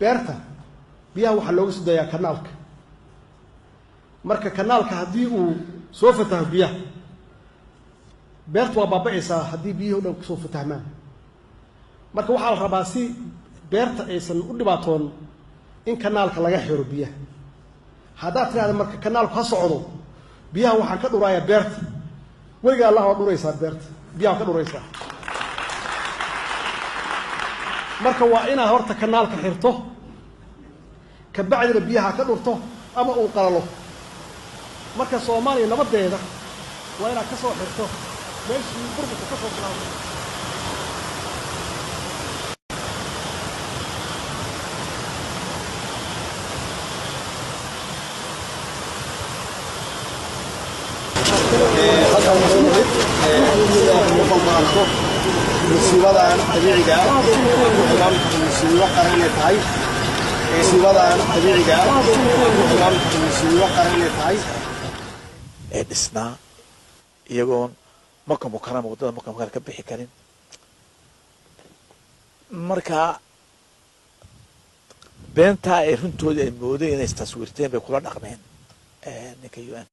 beerta biyaha waxa loogu soo dayaa kanaalka marka kanaalka hadii uu soo fataho biyaha beertu waa baaba'aysaa hadii biyuhu dhan soo fatahmaan marka waxa la rabaa si beerta aysan u dhibaatoon in kanaalka laga xiro biyaha hadaa tiraahdo marka kanaalku ha socdo biyaha waxaan ka dhurayaa beerta wayga Allah waa dhuraysaa beerta biyaha ka dhuraysaa marka waa ina horta kanaalka xirto ka bacdina biyaha ka dhurto ama uu qalalo marka Soomaaliya nabadeeda waa ina ka soo xirto meeshii burburka ka soo bilaabay musiibada dabiiciga ah musiibo qaran ay tahay musiibada dabiiciga ah musiibo qaran ay tahay dhisna iyagoon marka mukarram wadada marka mukarram ka bixi karin marka beenta ay runtooda ay moodeen inay taswiirteen bay kula dhaqmeen ninka UN